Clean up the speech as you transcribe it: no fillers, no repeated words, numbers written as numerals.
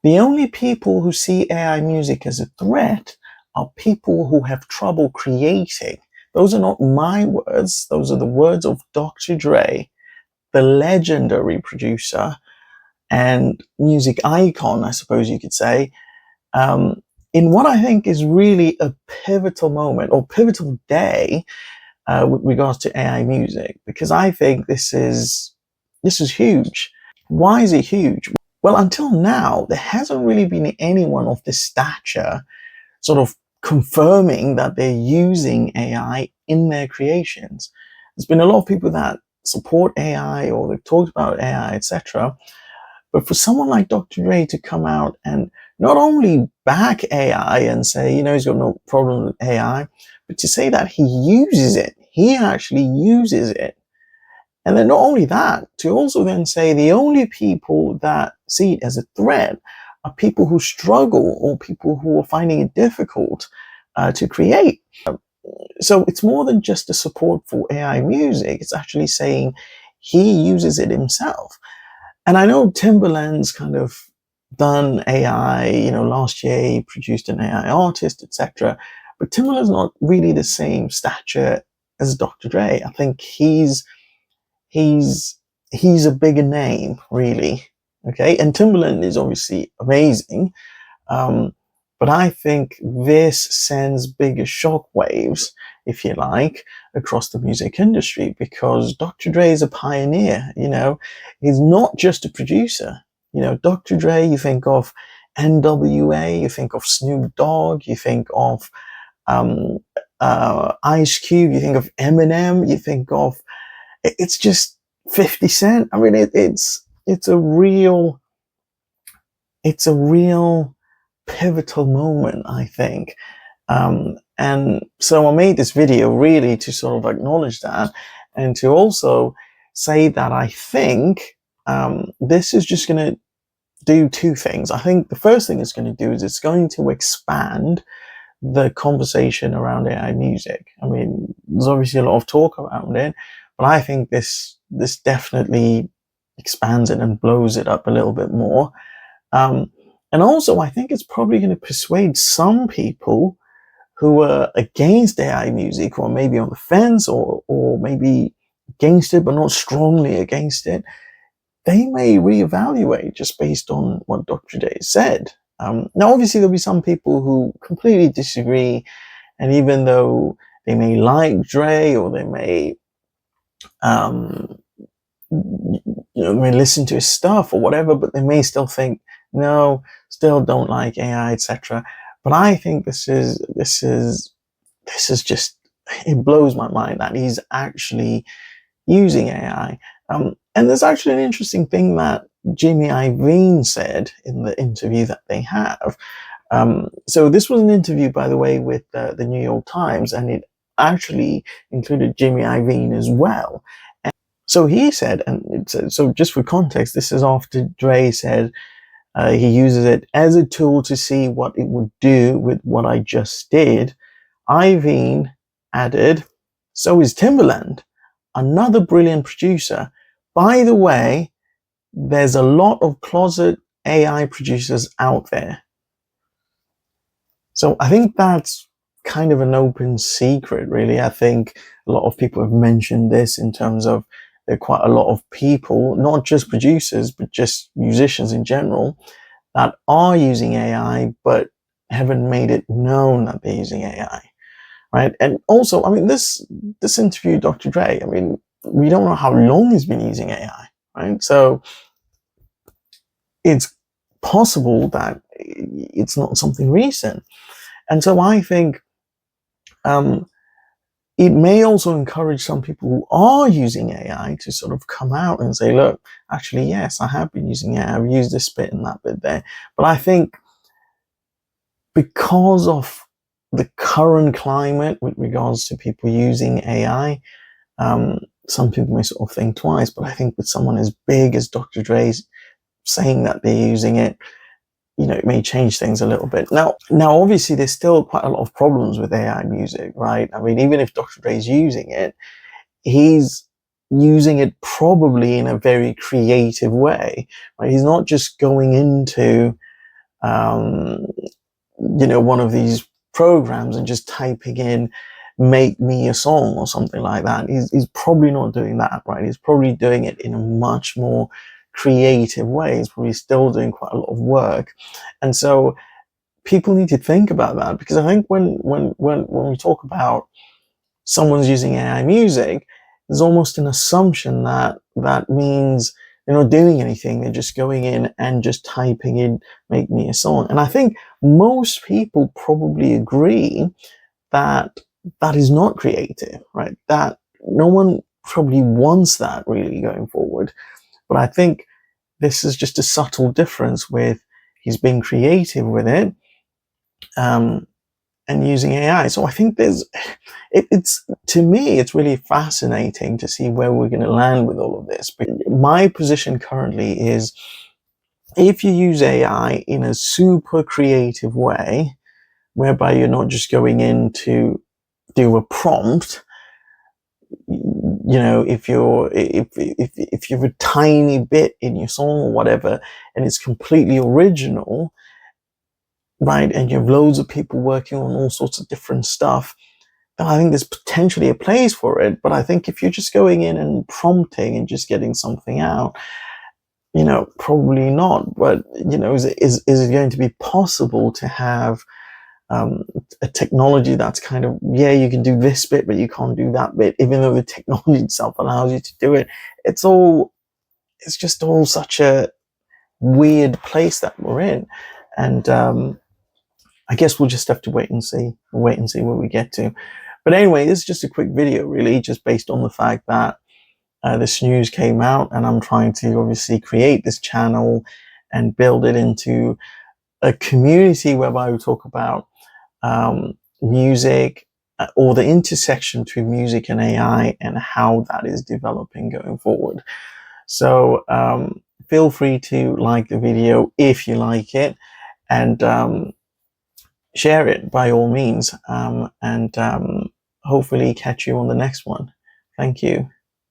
The only people who see AI music as a threat are people who have trouble creating. Those are not my words. Those are the words of Dr. Dre, the legendary producer and music icon, I suppose you could say, in what I think is really a pivotal moment or pivotal day with regards to AI music, because I think this is huge. Why is it huge? Well, until now, there hasn't really been anyone of this stature sort of confirming that they're using AI in their creations. There's been a lot of people that support AI or they've talked about AI, etc. But for someone like Dr. Dre to come out and not only back AI and say, he's got no problem with AI, but to say that he uses it, he actually uses it. And then not only that, to also then say the only people that see it as a threat are people who struggle or people who are finding it difficult to create. So it's more than just a support for AI music. It's actually saying he uses it himself. And I know Timbaland's kind of done AI, last year he produced an AI artist, etc. But Timbaland's not really the same stature as Dr. Dre. I think he's a bigger name, really. Okay, and Timbaland is obviously amazing, but I think this sends bigger shockwaves, if you like, across the music industry because Dr. Dre is a pioneer. He's not just a producer. Dr. Dre, you think of NWA, you think of Snoop Dogg, you think of Ice Cube, you think of Eminem, you think of it's just 50 Cent. I mean, it's a real pivotal moment, I think. And so I made this video really to sort of acknowledge that and to also say that I think this is just going to do two things. I think the first thing it's going to do is it's going to expand the conversation around AI music. I mean, there's obviously a lot of talk around it, but I think this definitely expands it and blows it up a little bit more. And also, I think it's probably going to persuade some people who are against AI music or maybe on the fence or maybe against it, but not strongly against it. They may reevaluate just based on what Dr. Dre said. Now, obviously, there'll be some people who completely disagree. And even though they may like Dre or they may, may listen to his stuff or whatever, but they may still think, no, still don't like AI, etc. But I think this is just, it blows my mind that he's actually using AI. And there's actually an interesting thing that Jimmy Iovine said in the interview that they have. So this was an interview, by the way, with the New York Times, and it actually included Jimmy Iovine as well. And so he said, and so just for context, this is after Dre said he uses it as a tool to see what it would do with what I just did. Iovine added, so is Timbaland, another brilliant producer. By the way, there's a lot of closet AI producers out there. So I think that's kind of an open secret, really. I think a lot of people have mentioned this in terms of there are quite a lot of people, not just producers, but just musicians in general, that are using AI, but haven't made it known that they're using AI, right? And also, I mean, this interview, Dr. Dre, I mean, we don't know how long he's been using AI, right? So it's possible that it's not something recent. And so I think it may also encourage some people who are using AI to sort of come out and say, look, actually, yes, I have been using AI. I've used this bit and that bit there. But I think because of the current climate with regards to people using AI, some people may sort of think twice. But I think with someone as big as Dr. Dre's saying that they're using it, it may change things a little bit. Now, obviously, there's still quite a lot of problems with AI music, right? I mean, even if Dr. Dre's using it, he's using it probably in a very creative way, right? He's not just going into one of these programs and just typing in "make me a song" or something like that. He's probably not doing that, right? He's probably doing it in a much more creative way. He's probably still doing quite a lot of work, and so people need to think about that, because I think when we talk about someone's using AI music, there's almost an assumption that that means they're not doing anything. They're just going in and just typing in "make me a song." And I think most people probably agree that that is not creative, right? That no one probably wants that really going forward. But I think this is just a subtle difference with he's being creative with it, um, and using AI. So I think it's to me, it's really fascinating to see where we're going to land with all of this. But my position currently is, if you use AI in a super creative way, whereby you're not just going in to do a prompt, if you have a tiny bit in your song or whatever, and it's completely original, right, and you have loads of people working on all sorts of different stuff, then I think there's potentially a place for it. But I think if you're just going in and prompting and just getting something out, probably not. But is it going to be possible to have a technology that's kind of, yeah, you can do this bit, but you can't do that bit, even though the technology itself allows you to do it? It's just all such a weird place that we're in, and I guess we'll just have to wait and see where we get to. But anyway, this is just a quick video, really, just based on the fact that this news came out, and I'm trying to obviously create this channel and build it into a community whereby we talk about music, or the intersection between music and AI, and how that is developing going forward. So feel free to like the video if you like it, and share it by all means, and hopefully catch you on the next one. Thank you.